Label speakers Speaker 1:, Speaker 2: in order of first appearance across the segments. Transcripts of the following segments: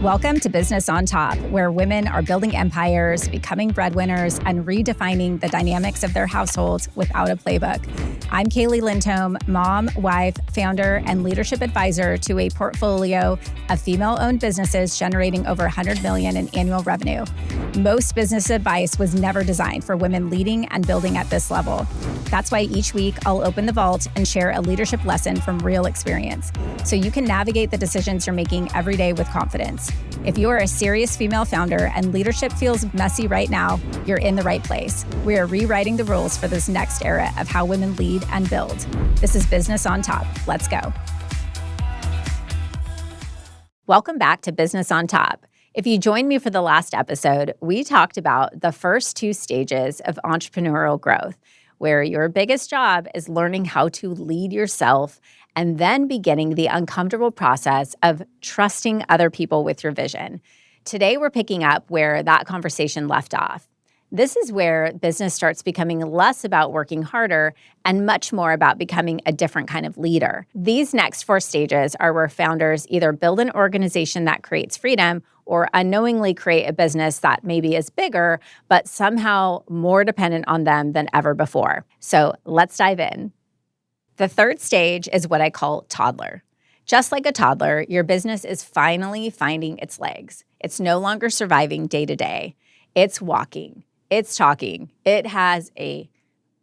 Speaker 1: Welcome to Business on Top, where women are building empires, becoming breadwinners, and redefining the dynamics of their households without a playbook. I'm Kaeli Lindholm, mom, wife, founder, and leadership advisor to a portfolio of female-owned businesses generating over $100 million in annual revenue. Most business advice was never designed for women leading and building at this level. That's why each week I'll open the vault and share a leadership lesson from real experience, so you can navigate the decisions you're making every day with confidence. If you are a serious female founder and leadership feels messy right now, you're in the right place. We are rewriting the rules for this next era of how women lead and build. This is Business on Top. Let's go. Welcome back to Business on Top. If you joined me for the last episode, we talked about the first two stages of entrepreneurial growth, where your biggest job is learning how to lead yourself and then beginning the uncomfortable process of trusting other people with your vision. Today, we're picking up where that conversation left off. This is where business starts becoming less about working harder and much more about becoming a different kind of leader. These next four stages are where founders either build an organization that creates freedom or unknowingly create a business that maybe is bigger, but somehow more dependent on them than ever before. So let's dive in. The third stage is what I call Toddler. Just like a toddler, your business is finally finding its legs. It's no longer surviving day to day. It's walking. It's talking. It has a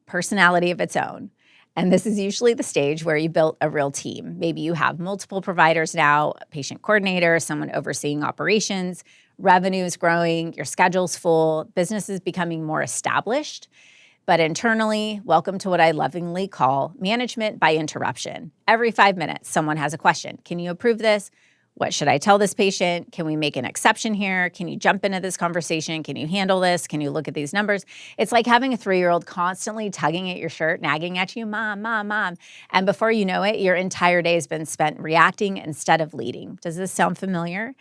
Speaker 1: personality of its own. And this is usually the stage where you built a real team. Maybe you have multiple providers now, a patient coordinator, someone overseeing operations, revenue is growing, your schedule's full, business is becoming more established. But internally, welcome to what I lovingly call management by interruption. Every 5 minutes, someone has a question. Can you approve this? What should I tell this patient? Can we make an exception here? Can you jump into this conversation? Can you handle this? Can you look at these numbers? It's like having a 3-year-old constantly tugging at your shirt, nagging at you, mom, mom, mom. And before you know it, your entire day has been spent reacting instead of leading. Does this sound familiar?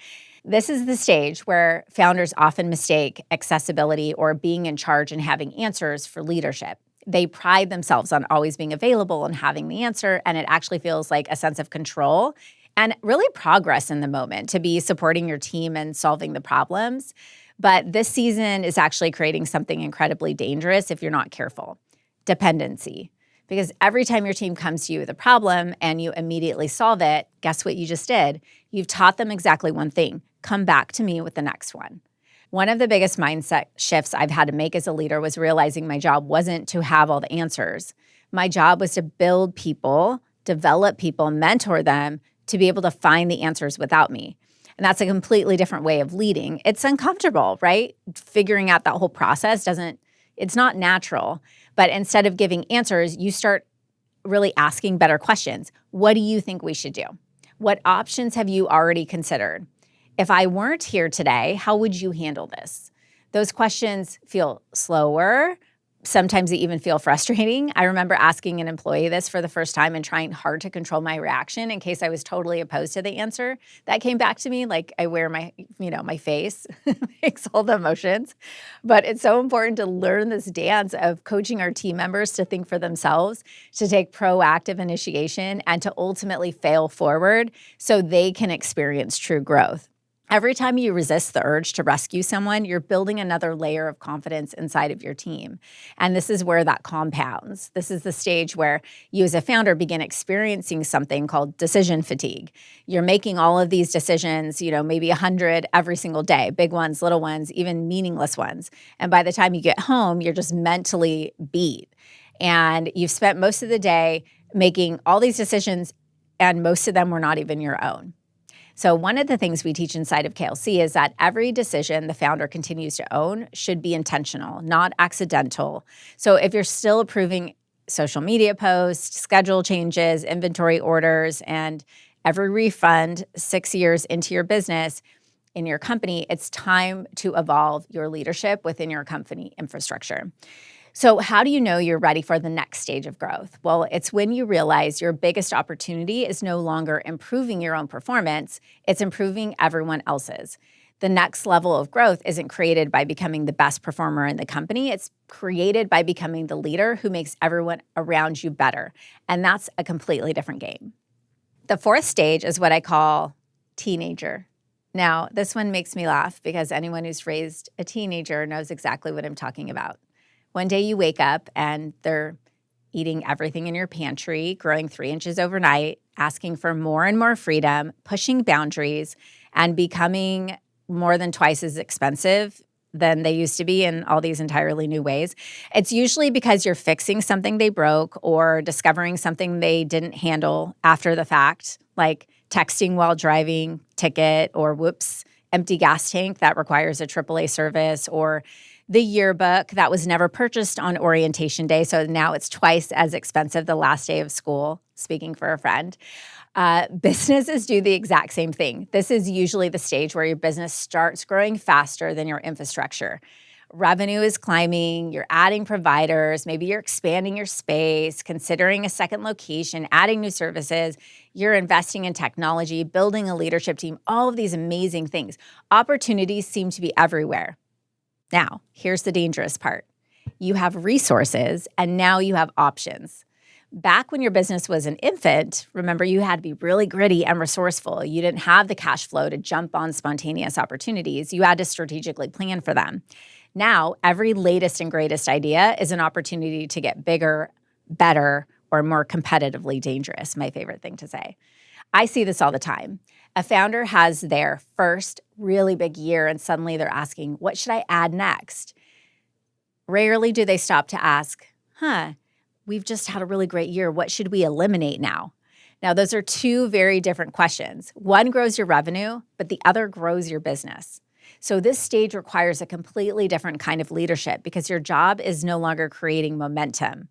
Speaker 1: This is the stage where founders often mistake accessibility or being in charge and having answers for leadership. They pride themselves on always being available and having the answer, and it actually feels like a sense of control and really progress in the moment to be supporting your team and solving the problems. But this season is actually creating something incredibly dangerous if you're not careful: dependency. Because every time your team comes to you with a problem and you immediately solve it, guess what you just did? You've taught them exactly one thing: come back to me with the next one. One of the biggest mindset shifts I've had to make as a leader was realizing my job wasn't to have all the answers. My job was to build people, develop people, mentor them to be able to find the answers without me. And that's a completely different way of leading. It's uncomfortable, right? Figuring out that whole process it's not natural. But instead of giving answers, you start really asking better questions. What do you think we should do? What options have you already considered? If I weren't here today, how would you handle this? Those questions feel slower. Sometimes they even feel frustrating. I remember asking an employee this for the first time and trying hard to control my reaction in case I was totally opposed to the answer that came back to me. Like I wear my face, makes all the emotions. But it's so important to learn this dance of coaching our team members to think for themselves, to take proactive initiation, and to ultimately fail forward so they can experience true growth. Every time you resist the urge to rescue someone, you're building another layer of confidence inside of your team. And this is where that compounds. This is the stage where you as a founder begin experiencing something called decision fatigue. You're making all of these decisions, maybe 100 every single day, big ones, little ones, even meaningless ones. And by the time you get home, you're just mentally beat. And you've spent most of the day making all these decisions, and most of them were not even your own. So one of the things we teach inside of KLC is that every decision the founder continues to own should be intentional, not accidental. So if you're still approving social media posts, schedule changes, inventory orders, and every refund 6 years into your business, in your company, it's time to evolve your leadership within your company infrastructure. So how do you know you're ready for the next stage of growth? Well, it's when you realize your biggest opportunity is no longer improving your own performance, it's improving everyone else's. The next level of growth isn't created by becoming the best performer in the company. It's created by becoming the leader who makes everyone around you better. And that's a completely different game. The fourth stage is what I call teenager. Now, this one makes me laugh because anyone who's raised a teenager knows exactly what I'm talking about. One day you wake up and they're eating everything in your pantry, growing 3 inches overnight, asking for more and more freedom, pushing boundaries, and becoming more than twice as expensive than they used to be in all these entirely new ways. It's usually because you're fixing something they broke or discovering something they didn't handle after the fact, like texting while driving, ticket, or whoops, empty gas tank that requires a AAA service, or the yearbook that was never purchased on orientation day. So now it's twice as expensive the last day of school, speaking for a friend. Businesses do the exact same thing. This is usually the stage where your business starts growing faster than your infrastructure. Revenue is climbing, you're adding providers, maybe you're expanding your space, considering a second location, adding new services, you're investing in technology, building a leadership team, all of these amazing things. Opportunities seem to be everywhere. Now, here's the dangerous part. You have resources and now you have options. Back when your business was an infant, remember you had to be really gritty and resourceful. You didn't have the cash flow to jump on spontaneous opportunities. You had to strategically plan for them. Now, every latest and greatest idea is an opportunity to get bigger, better, or more competitively dangerous, my favorite thing to say. I see this all the time. A founder has their first really big year and suddenly they're asking, what should I add next? Rarely do they stop to ask, we've just had a really great year. What should we eliminate now? Now, those are two very different questions. One grows your revenue, but the other grows your business. So this stage requires a completely different kind of leadership because your job is no longer creating momentum.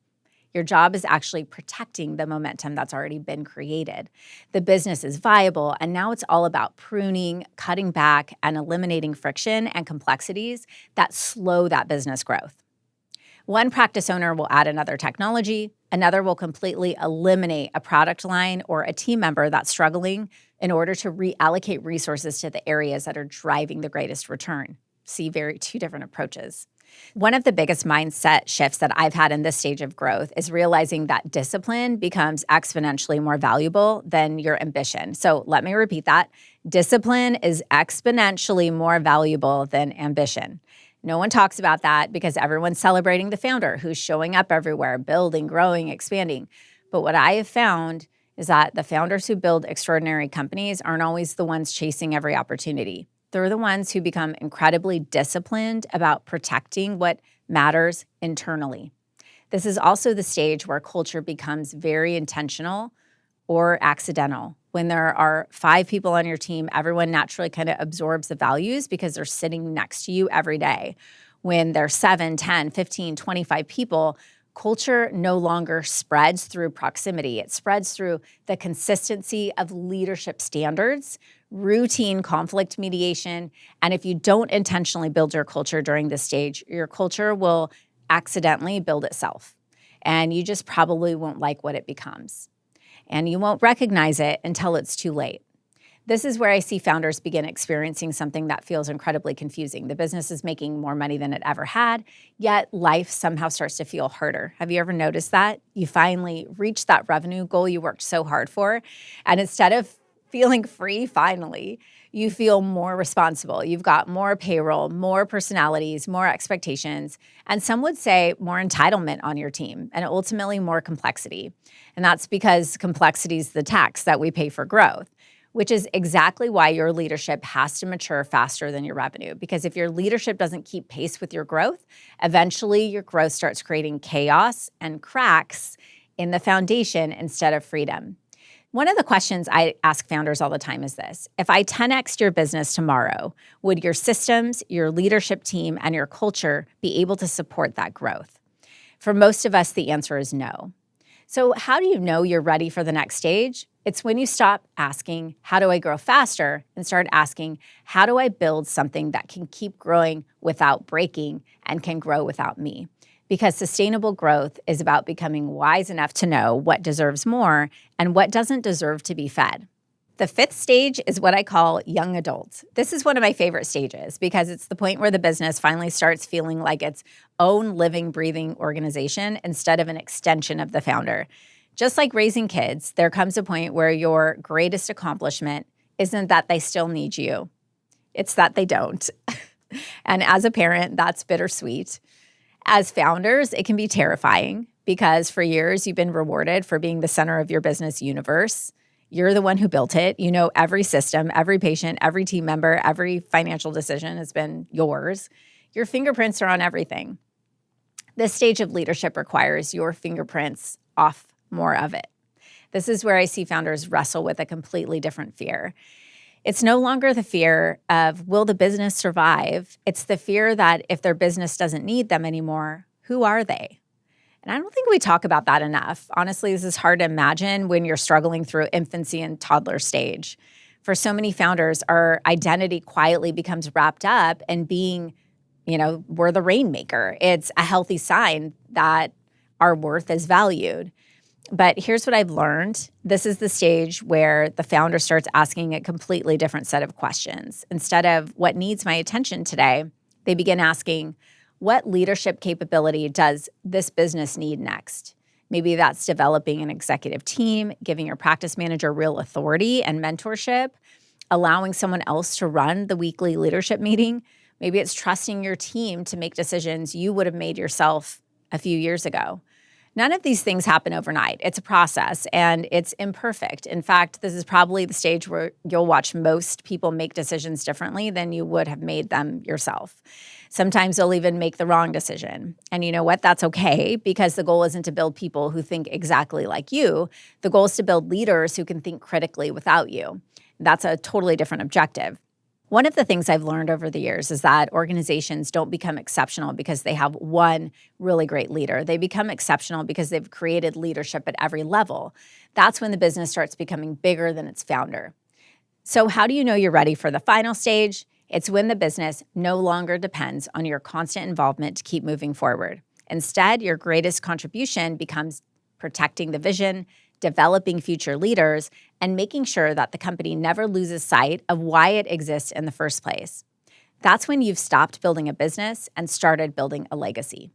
Speaker 1: Your job is actually protecting the momentum that's already been created. The business is viable, and now it's all about pruning, cutting back, and eliminating friction and complexities that slow that business growth. One practice owner will add another technology, another will completely eliminate a product line or a team member that's struggling in order to reallocate resources to the areas that are driving the greatest return. See, two different approaches. One of the biggest mindset shifts that I've had in this stage of growth is realizing that discipline becomes exponentially more valuable than your ambition. So let me repeat that. Discipline is exponentially more valuable than ambition. No one talks about that because everyone's celebrating the founder who's showing up everywhere, building, growing, expanding. But what I have found is that the founders who build extraordinary companies aren't always the ones chasing every opportunity. They're the ones who become incredibly disciplined about protecting what matters internally. This is also the stage where culture becomes very intentional or accidental. When there are 5 people on your team, everyone naturally kind of absorbs the values because they're sitting next to you every day. When there's 7, 10, 15, 25 people, culture no longer spreads through proximity. It spreads through the consistency of leadership standards, routine conflict mediation, and if you don't intentionally build your culture during this stage, your culture will accidentally build itself, and you just probably won't like what it becomes. And you won't recognize it until it's too late. This is where I see founders begin experiencing something that feels incredibly confusing. The business is making more money than it ever had, yet life somehow starts to feel harder. Have you ever noticed that? You finally reach that revenue goal you worked so hard for, and instead of feeling free finally, you feel more responsible. You've got more payroll, more personalities, more expectations, and some would say more entitlement on your team, and ultimately more complexity. And that's because complexity is the tax that we pay for growth, which is exactly why your leadership has to mature faster than your revenue. Because if your leadership doesn't keep pace with your growth, eventually your growth starts creating chaos and cracks in the foundation instead of freedom. One of the questions I ask founders all the time is this: if I 10x'd your business tomorrow, would your systems, your leadership team, and your culture be able to support that growth? For most of us, the answer is no. So how do you know you're ready for the next stage? It's when you stop asking, how do I grow faster? And start asking, how do I build something that can keep growing without breaking and can grow without me? Because sustainable growth is about becoming wise enough to know what deserves more and what doesn't deserve to be fed. The 5th stage is what I call young adult. This is one of my favorite stages because it's the point where the business finally starts feeling like its own living, breathing organization instead of an extension of the founder. Just like raising kids, there comes a point where your greatest accomplishment isn't that they still need you. It's that they don't. And as a parent, that's bittersweet. As founders, it can be terrifying because for years you've been rewarded for being the center of your business universe. You're the one who built it. You know every system, every patient, every team member, every financial decision has been yours. Your fingerprints are on everything. This stage of leadership requires your fingerprints off more of it. This is where I see founders wrestle with a completely different fear. It's no longer the fear of, will the business survive? It's the fear that if their business doesn't need them anymore, who are they? And I don't think we talk about that enough. Honestly, this is hard to imagine when you're struggling through infancy and toddler stage. For so many founders, our identity quietly becomes wrapped up in being, we're the rainmaker. It's a healthy sign that our worth is valued. But here's what I've learned. This is the stage where the founder starts asking a completely different set of questions. Instead of what needs my attention today, they begin asking, what leadership capability does this business need next? Maybe that's developing an executive team, giving your practice manager real authority and mentorship, allowing someone else to run the weekly leadership meeting. Maybe it's trusting your team to make decisions you would have made yourself a few years ago. None of these things happen overnight. It's a process and it's imperfect. In fact, this is probably the stage where you'll watch most people make decisions differently than you would have made them yourself. Sometimes they'll even make the wrong decision. And you know what? That's okay, because the goal isn't to build people who think exactly like you. The goal is to build leaders who can think critically without you. That's a totally different objective. One of the things I've learned over the years is that organizations don't become exceptional because they have one really great leader. They become exceptional because they've created leadership at every level. That's when the business starts becoming bigger than its founder. So how do you know you're ready for the final stage? It's when the business no longer depends on your constant involvement to keep moving forward. Instead, your greatest contribution becomes protecting the vision, developing future leaders, and making sure that the company never loses sight of why it exists in the first place. That's when you've stopped building a business and started building a legacy.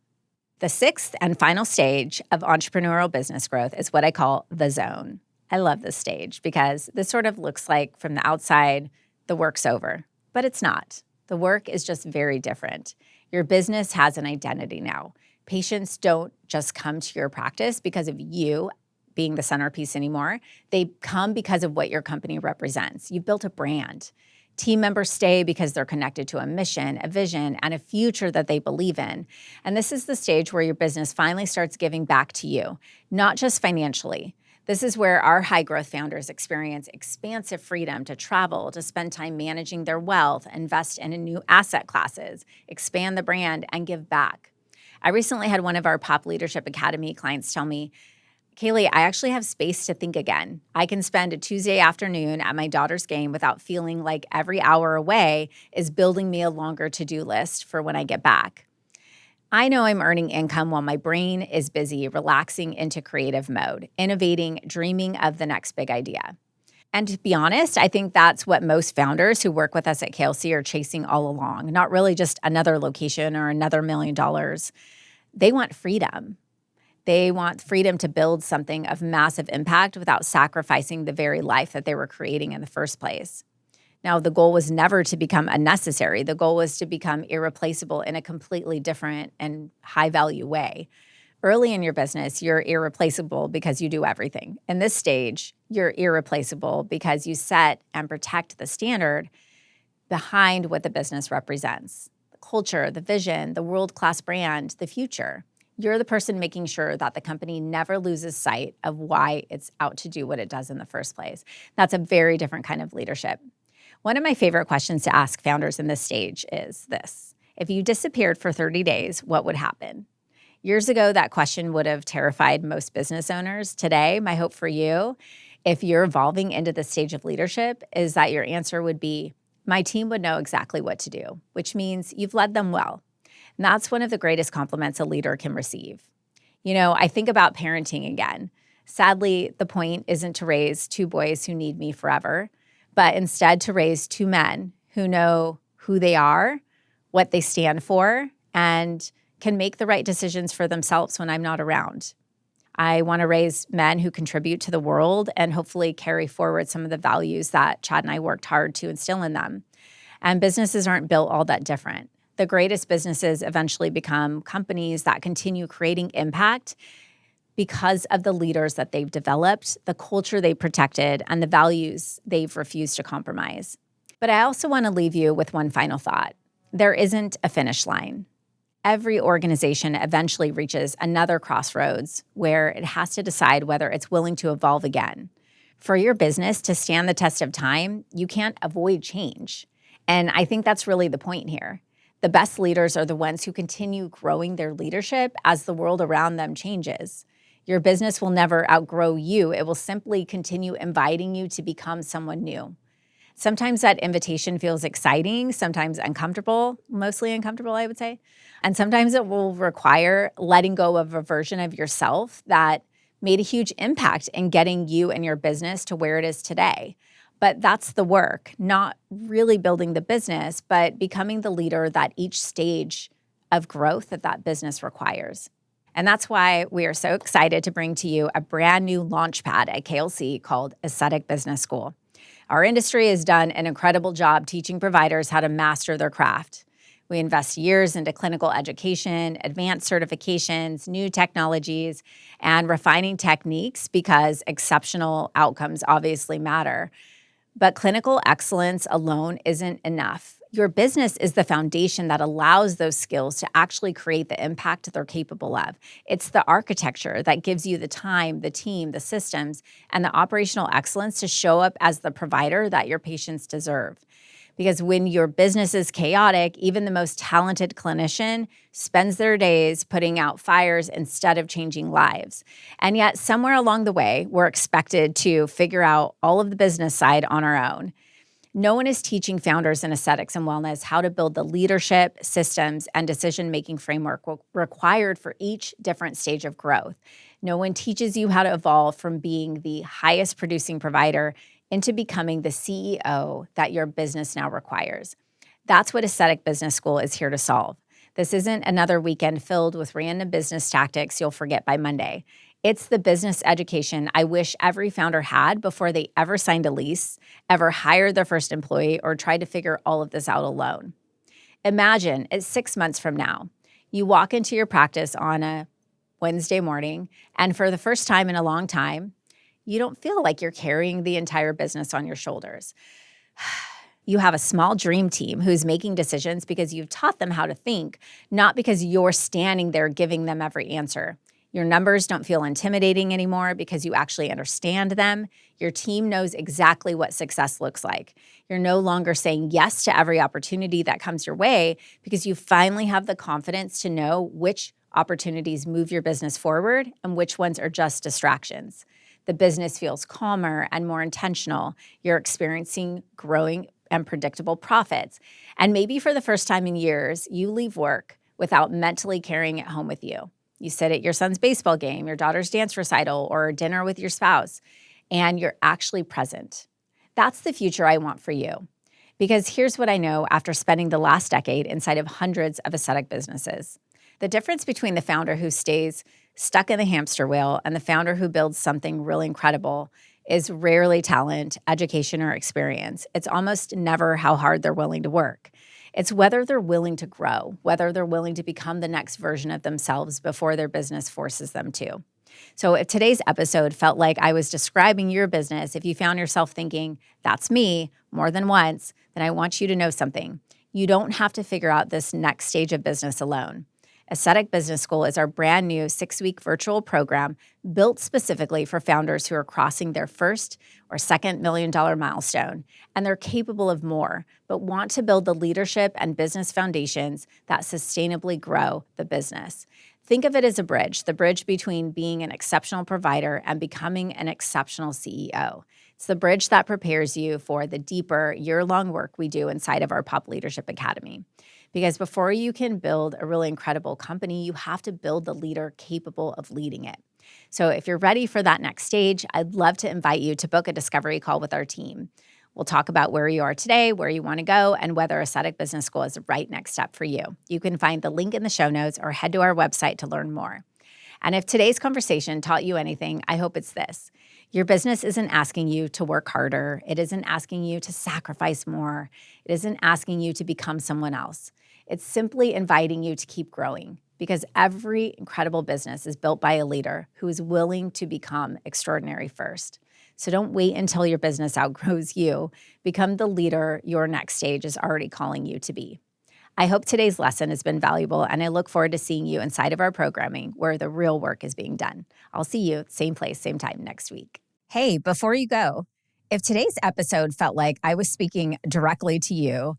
Speaker 1: The sixth and final stage of entrepreneurial business growth is what I call the zone. I love this stage because this sort of looks like from the outside, the work's over, but it's not. The work is just very different. Your business has an identity now. Patients don't just come to your practice because of you being the centerpiece anymore. They come because of what your company represents. You've built a brand. Team members stay because they're connected to a mission, a vision, and a future that they believe in. And this is the stage where your business finally starts giving back to you, not just financially. This is where our high-growth founders experience expansive freedom to travel, to spend time managing their wealth, invest in new asset classes, expand the brand, and give back. I recently had one of our Pop Leadership Academy clients tell me, Kaeli, I actually have space to think again. I can spend a Tuesday afternoon at my daughter's game without feeling like every hour away is building me a longer to-do list for when I get back. I know I'm earning income while my brain is busy relaxing into creative mode, innovating, dreaming of the next big idea. And to be honest, I think that's what most founders who work with us at KLC are chasing all along, not really just another location or another $1 million. They want freedom. They want freedom to build something of massive impact without sacrificing the very life that they were creating in the first place. Now, the goal was never to become unnecessary. The goal was to become irreplaceable in a completely different and high-value way. Early in your business, you're irreplaceable because you do everything. In this stage, you're irreplaceable because you set and protect the standard behind what the business represents. The culture, the vision, the world-class brand, the future. You're the person making sure that the company never loses sight of why it's out to do what it does in the first place. That's a very different kind of leadership. One of my favorite questions to ask founders in this stage is this: if you disappeared for 30 days, what would happen? Years ago, that question would have terrified most business owners. Today, my hope for you, if you're evolving into this stage of leadership, is that your answer would be, my team would know exactly what to do, which means you've led them well. And that's one of the greatest compliments a leader can receive. I think about parenting again. Sadly, the point isn't to raise two boys who need me forever, but instead to raise two men who know who they are, what they stand for, and can make the right decisions for themselves when I'm not around. I want to raise men who contribute to the world and hopefully carry forward some of the values that Chad and I worked hard to instill in them. And businesses aren't built all that different. The greatest businesses eventually become companies that continue creating impact because of the leaders that they've developed, the culture they protected, and the values they've refused to compromise. But I also want to leave you with one final thought. There isn't a finish line. Every organization eventually reaches another crossroads where it has to decide whether it's willing to evolve again. For your business to stand the test of time, you can't avoid change. And I think that's really the point here. The best leaders are the ones who continue growing their leadership as the world around them changes. Your business will never outgrow you. It will simply continue inviting you to become someone new. Sometimes that invitation feels exciting, sometimes uncomfortable, mostly uncomfortable, I would say. And sometimes it will require letting go of a version of yourself that made a huge impact in getting you and your business to where it is today. But that's the work, not really building the business, but becoming the leader that each stage of growth that business requires. And that's why we are so excited to bring to you a brand new launchpad at KLC called Aesthetic Business School. Our industry has done an incredible job teaching providers how to master their craft. We invest years into clinical education, advanced certifications, new technologies, and refining techniques because exceptional outcomes obviously matter. But clinical excellence alone isn't enough. Your business is the foundation that allows those skills to actually create the impact they're capable of. It's the architecture that gives you the time, the team, the systems, and the operational excellence to show up as the provider that your patients deserve. Because when your business is chaotic, even the most talented clinician spends their days putting out fires instead of changing lives. And yet, somewhere along the way, we're expected to figure out all of the business side on our own. No one is teaching founders in aesthetics and wellness how to build the leadership, systems, and decision-making framework required for each different stage of growth. No one teaches you how to evolve from being the highest producing provider into becoming the CEO that your business now requires. That's what Aesthetic Business School is here to solve. This isn't another weekend filled with random business tactics you'll forget by Monday. It's the business education I wish every founder had before they ever signed a lease, ever hired their first employee, or tried to figure all of this out alone. Imagine it's 6 months from now. You walk into your practice on a Wednesday morning, and for the first time in a long time, you don't feel like you're carrying the entire business on your shoulders. You have a small dream team who's making decisions because you've taught them how to think, not because you're standing there giving them every answer. Your numbers don't feel intimidating anymore because you actually understand them. Your team knows exactly what success looks like. You're no longer saying yes to every opportunity that comes your way because you finally have the confidence to know which opportunities move your business forward and which ones are just distractions. The business feels calmer and more intentional. You're experiencing growing and predictable profits. And maybe for the first time in years, you leave work without mentally carrying it home with you. You sit at your son's baseball game, your daughter's dance recital, or dinner with your spouse, and you're actually present. That's the future I want for you. Because here's what I know after spending the last decade inside of hundreds of aesthetic businesses. The difference between the founder who stays stuck in the hamster wheel and the founder who builds something really incredible is rarely talent, education, or experience. It's almost never how hard they're willing to work. It's whether they're willing to grow, whether they're willing to become the next version of themselves before their business forces them to. So if today's episode felt like I was describing your business, if you found yourself thinking, that's me, more than once, then I want you to know something. You don't have to figure out this next stage of business alone. Aesthetic Business School is our brand new 6-week virtual program built specifically for founders who are crossing their first or second $1 million milestone, and they're capable of more, but want to build the leadership and business foundations that sustainably grow the business. Think of it as a bridge, the bridge between being an exceptional provider and becoming an exceptional CEO. It's the bridge that prepares you for the deeper year-long work we do inside of our Pop Leadership Academy. Because before you can build a really incredible company, you have to build the leader capable of leading it. So if you're ready for that next stage, I'd love to invite you to book a discovery call with our team. We'll talk about where you are today, where you want to go, and whether Aesthetic Business School is the right next step for you. You can find the link in the show notes or head to our website to learn more. And if today's conversation taught you anything, I hope it's this. Your business isn't asking you to work harder. It isn't asking you to sacrifice more. It isn't asking you to become someone else. It's simply inviting you to keep growing because every incredible business is built by a leader who is willing to become extraordinary first. So don't wait until your business outgrows you. Become the leader your next stage is already calling you to be. I hope today's lesson has been valuable, and I look forward to seeing you inside of our programming where the real work is being done. I'll see you same place, same time next week. Hey, before you go, if today's episode felt like I was speaking directly to you,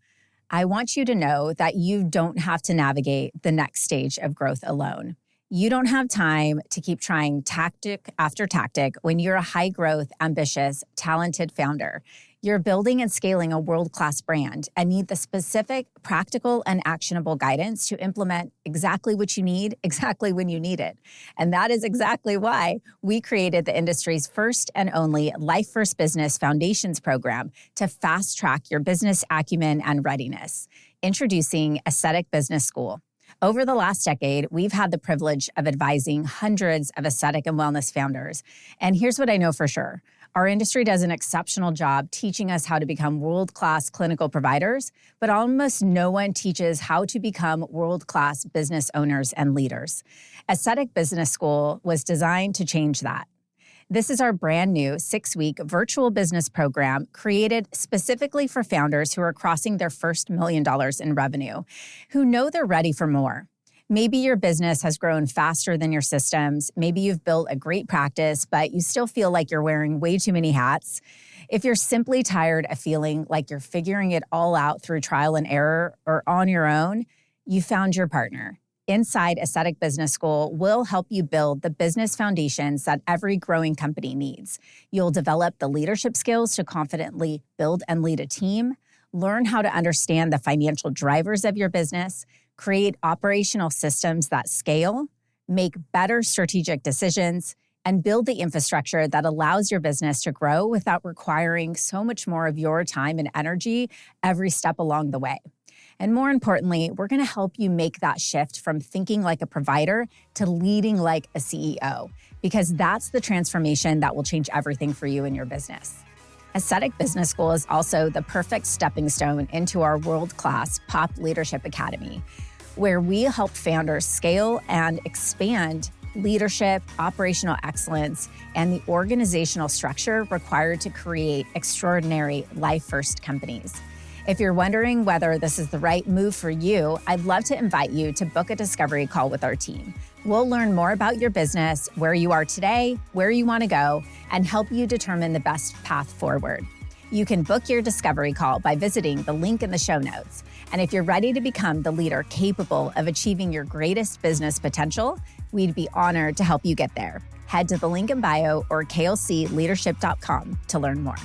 Speaker 1: I want you to know that you don't have to navigate the next stage of growth alone. You don't have time to keep trying tactic after tactic when you're a high-growth, ambitious, talented founder. You're building and scaling a world-class brand and need the specific, practical, and actionable guidance to implement exactly what you need, exactly when you need it. And that is exactly why we created the industry's first and only Life First Business Foundations program to fast-track your business acumen and readiness. Introducing Aesthetic Business School. Over the last decade, we've had the privilege of advising hundreds of aesthetic and wellness founders. And here's what I know for sure. Our industry does an exceptional job teaching us how to become world-class clinical providers, but almost no one teaches how to become world-class business owners and leaders. Aesthetic Business School was designed to change that. This is our brand new 6-week virtual business program created specifically for founders who are crossing their first $1 million in revenue, who know they're ready for more. Maybe your business has grown faster than your systems. Maybe you've built a great practice, but you still feel like you're wearing way too many hats. If you're simply tired of feeling like you're figuring it all out through trial and error or on your own, you found your partner. Inside Aesthetic Business School, we'll help you build the business foundations that every growing company needs. You'll develop the leadership skills to confidently build and lead a team, learn how to understand the financial drivers of your business, create operational systems that scale, make better strategic decisions, and build the infrastructure that allows your business to grow without requiring so much more of your time and energy every step along the way. And more importantly, we're going to help you make that shift from thinking like a provider to leading like a CEO, because that's the transformation that will change everything for you in your business. Aesthetic Business School is also the perfect stepping stone into our world-class Pop Leadership Academy, where we help founders scale and expand leadership, operational excellence, and the organizational structure required to create extraordinary life-first companies. If you're wondering whether this is the right move for you, I'd love to invite you to book a discovery call with our team. We'll learn more about your business, where you are today, where you want to go, and help you determine the best path forward. You can book your discovery call by visiting the link in the show notes. And if you're ready to become the leader capable of achieving your greatest business potential, we'd be honored to help you get there. Head to the link in bio or klcleadership.com to learn more.